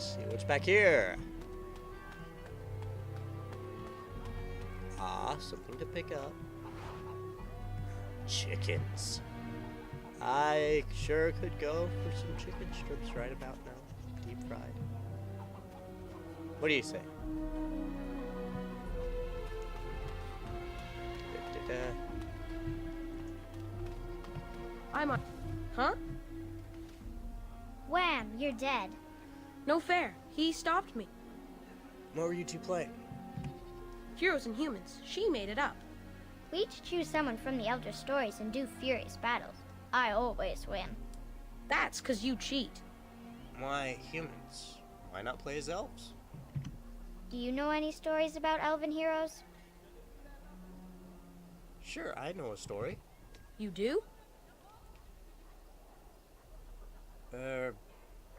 see what's back here. Ah, something to pick up. Chickens. I sure could go for some chicken strips right about now. Deep fried. What do you say? Da-da-da. I'm a... Huh? Wham, you're dead. No fair. He stopped me. What were you two playing? Heroes and Humans. She made it up. We each choose someone from the Elder Stories and do furious battles. I always win. That's 'cause you cheat. Why humans? Why not play as elves? Do you know any stories about elven heroes? Sure, I know a story. You do?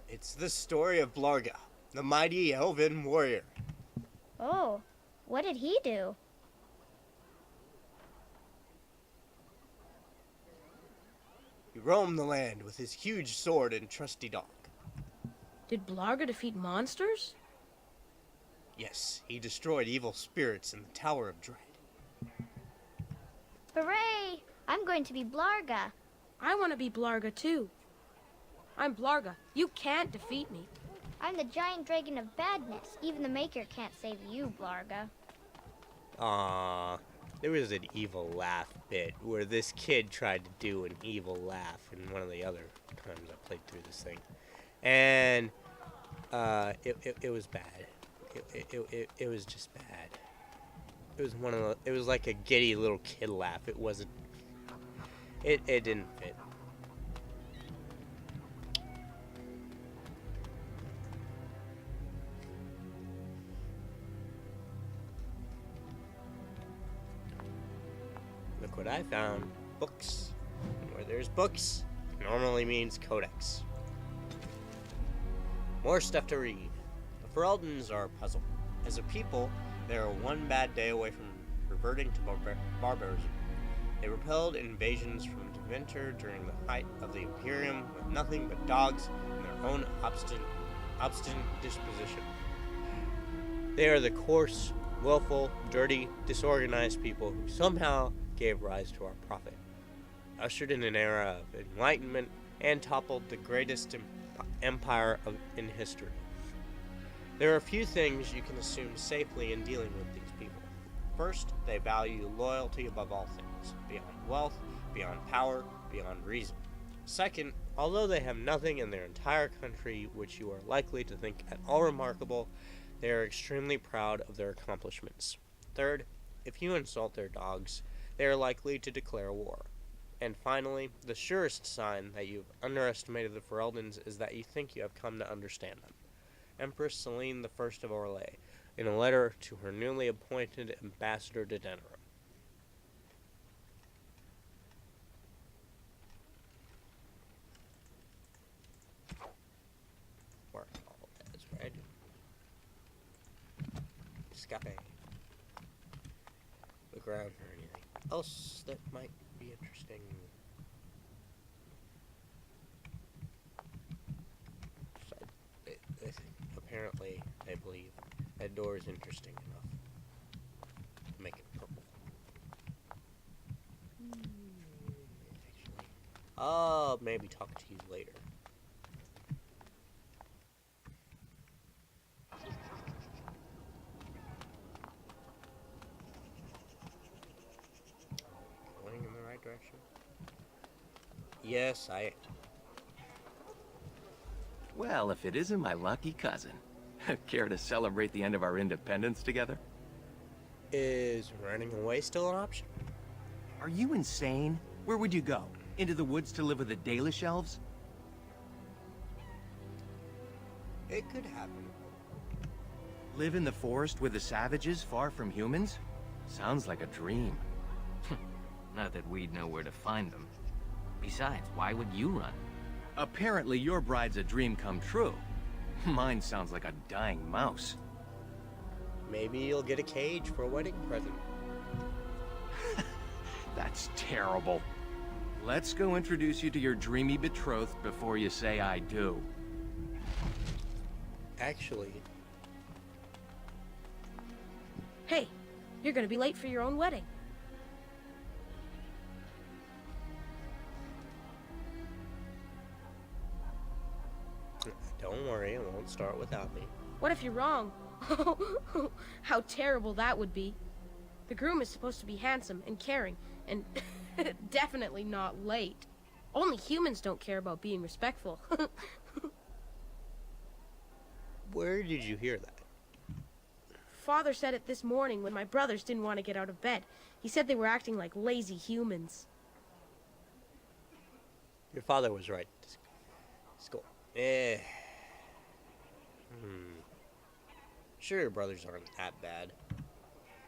It's the story of Blarga, the mighty elven warrior. Oh, what did he do? He roamed the land with his huge sword and trusty dog. Did Blarga defeat monsters? Yes, he destroyed evil spirits in the Tower of Dread. Hooray! I'm going to be Blarga. I want to be Blarga too. I'm Blarga. You can't defeat me. I'm the giant dragon of badness. Even the Maker can't save you, Blarga. Aww. There was an evil laugh bit where this kid tried to do an evil laugh in one of the other times I played through this thing. And it was bad. It was just bad. It was one of the, it was like a giddy little kid laugh. It wasn't, it didn't fit. Look what I found. Books. And where there's books, normally means codex. More stuff to read. The Ferelden's are a puzzle. As a people, they are one bad day away from reverting to barbarism. They repelled invasions from Deventer during the height of the Imperium with nothing but dogs and their own obstinate disposition. They are the coarse, willful, dirty, disorganized people who somehow gave rise to our prophet, ushered in an era of enlightenment, and toppled the greatest empire in history. There are a few things you can assume safely in dealing with these people. First, they value loyalty above all things, beyond wealth, beyond power, beyond reason. Second, although they have nothing in their entire country which you are likely to think at all remarkable, they are extremely proud of their accomplishments. Third, if you insult their dogs, they are likely to declare war. And finally, the surest sign that you've underestimated the Fereldans is that you think you have come to understand them. Empress Celine I of Orlais, in a letter to her newly appointed ambassador to Denerim. Mark all as read. Escape. Look around for anything else that might be interesting. Apparently, I believe that door is interesting enough to make it purple. Actually, I'll maybe talk to you later. Going in the right direction? Yes, I am. Well, if it isn't my lucky cousin. Care to celebrate the end of our independence together? Is running away still an option? Are you insane? Where would you go? Into the woods to live with the Dalish elves? It could happen. Live in the forest with the savages, far from humans? Sounds like a dream. Not that we'd know where to find them. Besides, why would you run? Apparently your bride's a dream come true. Mine sounds like a dying mouse. Maybe you'll get a cage for a wedding present. That's terrible. Let's go introduce you to your dreamy betrothed before you say I do. Actually, Hey, you're gonna be late for your own wedding. don't worry, it won't start without me. What if you're wrong? How terrible that would be. The groom is supposed to be handsome and caring, and definitely not late. Only humans don't care about being respectful. Where did you hear that? Father said it this morning when my brothers didn't want to get out of bed. He said they were acting like lazy humans. Your father was right. School. Sure, your brothers aren't that bad.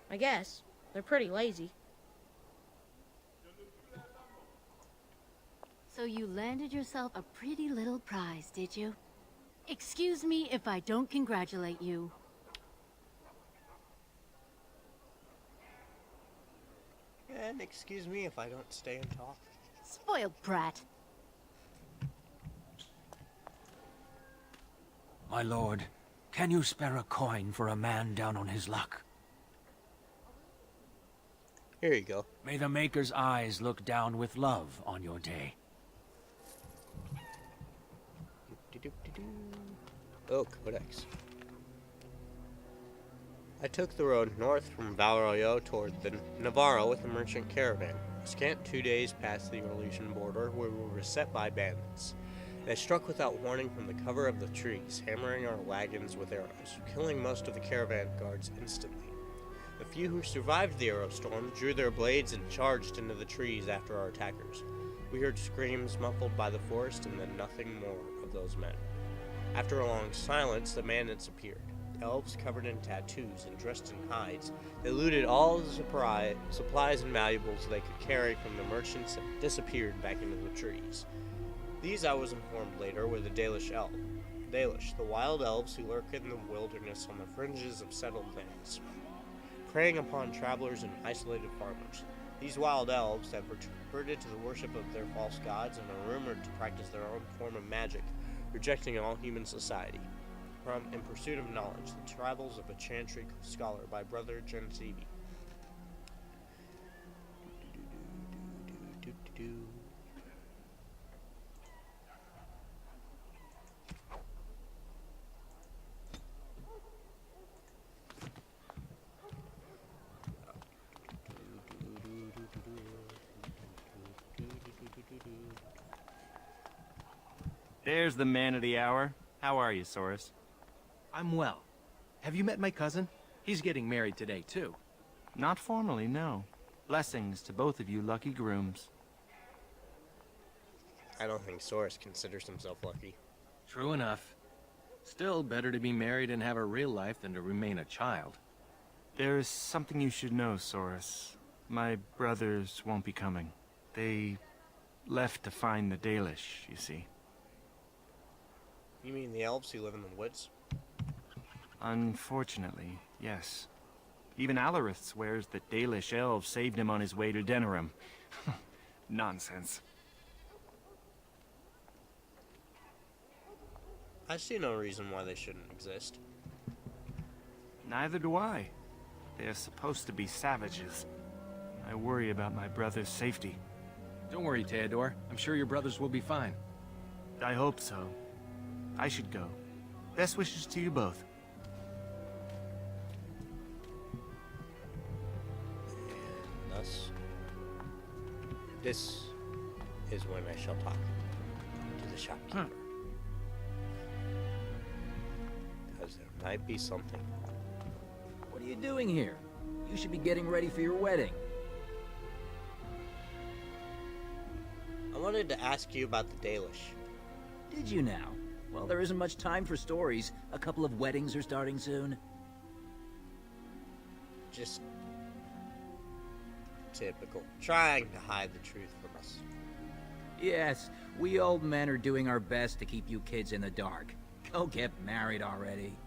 I guess. They're pretty lazy. So you landed yourself a pretty little prize, did you? Excuse me if I don't congratulate you. And excuse me if I don't stay and talk. Spoiled brat. My lord, can you spare a coin for a man down on his luck? Here you go. May the Maker's eyes look down with love on your day. Oh, Codex. I took the road north from Valroyo toward the Navarro with a merchant caravan. A scant 2 days past the Orlesian border, where we were beset by bandits. They struck without warning from the cover of the trees, hammering our wagons with arrows, killing most of the caravan guards instantly. The few who survived the arrow storm drew their blades and charged into the trees after our attackers. We heard screams muffled by the forest and then nothing more of those men. After a long silence, the bandits appeared. Elves covered in tattoos and dressed in hides. They looted all the supplies and valuables they could carry from the merchants and disappeared back into the trees. These, I was informed later, were the Dalish elves. Dalish, the wild elves who lurk in the wilderness on the fringes of settled lands, preying upon travelers and isolated farmers. These wild elves have reverted to the worship of their false gods and are rumored to practice their own form of magic, rejecting all human society. From In Pursuit of Knowledge, The Travels of a Chantry Scholar by Brother Gensivi. There's the man of the hour. How are you, Soros? I'm well. Have you met my cousin? He's getting married today, too. Not formally, no. Blessings to both of you lucky grooms. I don't think Soros considers himself lucky. True enough. Still, better to be married and have a real life than to remain a child. There is something you should know, Soros. My brothers won't be coming. They left to find the Dalish, you see. You mean the elves who live in the woods? Unfortunately, yes. Even Alarith swears that Dalish elves saved him on his way to Denerim. Nonsense. I see no reason why they shouldn't exist. Neither do I. They are supposed to be savages. I worry about my brother's safety. Don't worry, Theodore. I'm sure your brothers will be fine. I hope so. I should go. Best wishes to you both. And thus, this is when I shall talk to the shopkeeper. Because there might be something. What are you doing here? You should be getting ready for your wedding. I wanted to ask you about the Dalish. Did you now? Well, there isn't much time for stories. A couple of weddings are starting soon. Just typical. Trying to hide the truth from us. Yes, we old men are doing our best to keep you kids in the dark. Go get married already.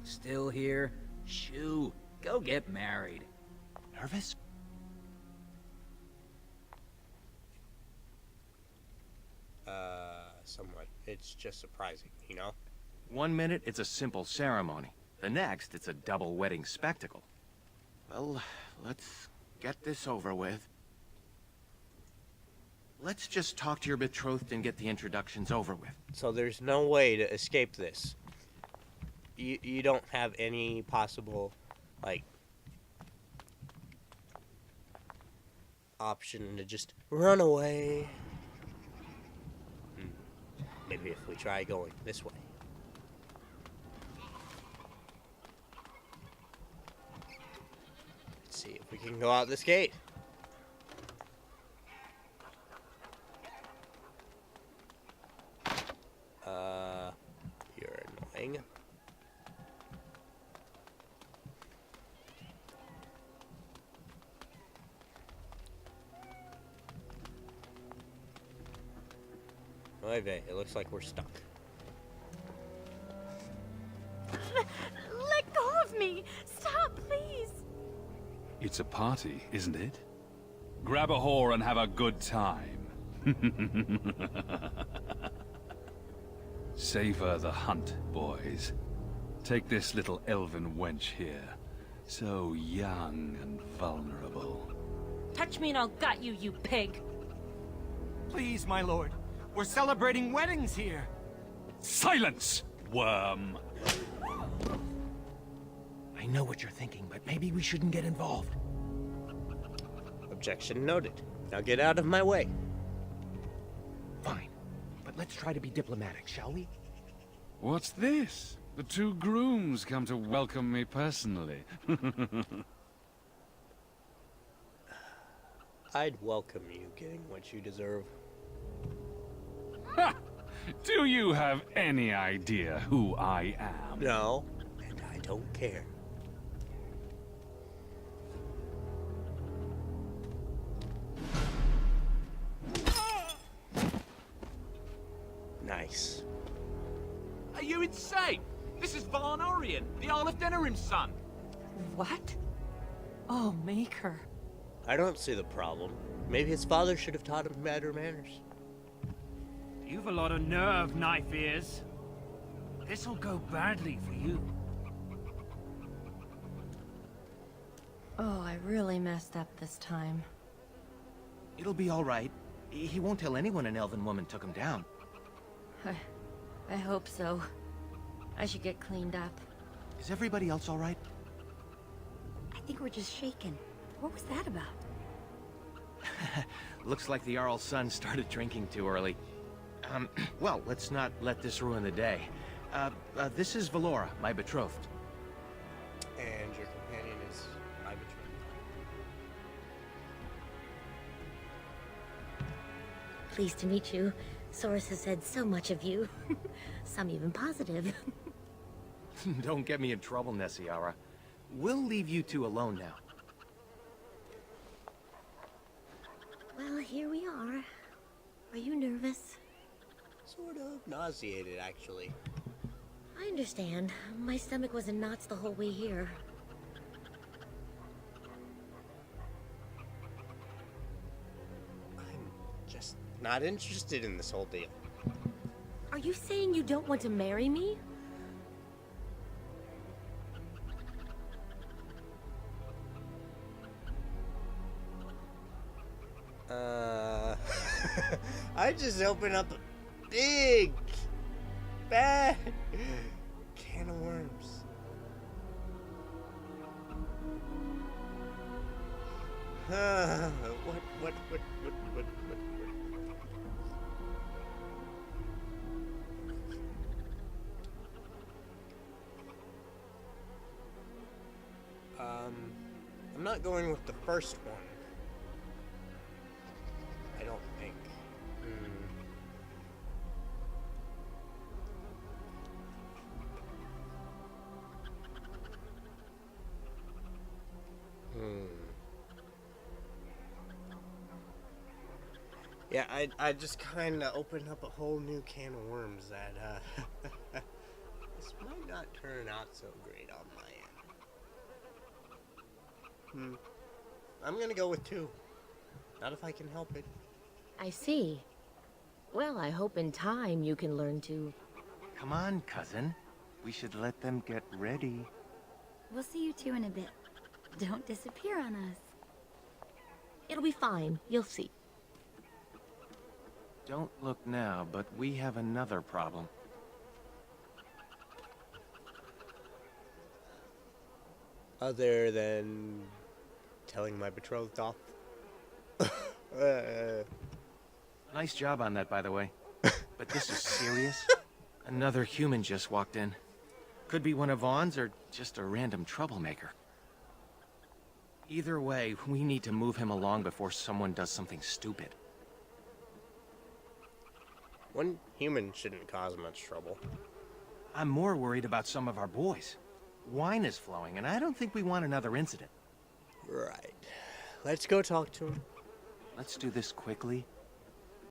Still here? Shoo, go get married. Nervous? somewhat. It's just surprising, you know? 1 minute, it's a simple ceremony. The next, it's a double wedding spectacle. Well, let's get this over with. Let's just talk to your betrothed and get the introductions over with. So there's no way to escape this. You don't have any possible, like, option to just run away. Maybe if we try going this way. Let's see if we can go out this gate. You're annoying. Oy vey, it looks like we're stuck. Let go of me! Stop, please! It's a party, isn't it? Grab a whore and have a good time. Savor the hunt, boys. Take this little elven wench here. So young and vulnerable. Touch me and I'll gut you, you pig! Please, my lord. We're celebrating weddings here. Silence, worm! I know what you're thinking, but maybe we shouldn't get involved. Objection noted. Now get out of my way. Fine, but let's try to be diplomatic, shall we? What's this? The two grooms come to welcome me personally. I'd welcome you getting what you deserve. Ha! Do you have any idea who I am? No, and I don't care. Nice. Are you insane? This is Von Orion, the Earl of Denerim's son. What? Oh, Maker. I don't see the problem. Maybe his father should have taught him better manners. You've a lot of nerve, knife ears. This'll go badly for you. Oh, I really messed up this time. It'll be all right. He won't tell anyone an elven woman took him down. I hope so. I should get cleaned up. Is everybody else all right? I think we're just shaken. What was that about? Looks like the Jarl's son started drinking too early. Well, let's not let this ruin the day. This is Valora, my betrothed. And your companion is my betrothed. Pleased to meet you. Source has said so much of you. Some even positive. Don't get me in trouble, Nessiara. We'll leave you two alone now. Well, here we are. Are you nervous? Sort of nauseated, actually. I understand. My stomach was in knots the whole way here. I'm just not interested in this whole deal. Are you saying you don't want to marry me? I just opened up a big, bad can of worms. What? I'm not going with the first one. I don't think. Yeah, I just kind of opened up a whole new can of worms that, this might not turn out so great on my end. I'm gonna go with 2. Not if I can help it. I see. Well, I hope in time you can learn to... Come on, cousin. We should let them get ready. We'll see you two in a bit. Don't disappear on us. It'll be fine. You'll see. Don't look now, but we have another problem. Other than telling my betrothed off. Nice job on that, by the way. But this is serious? Another human just walked in. Could be one of Vaughn's or just a random troublemaker. Either way, we need to move him along before someone does something stupid. One human shouldn't cause much trouble. I'm more worried about some of our boys. Wine is flowing, and I don't think we want another incident. Right. Let's go talk to him. Let's do this quickly,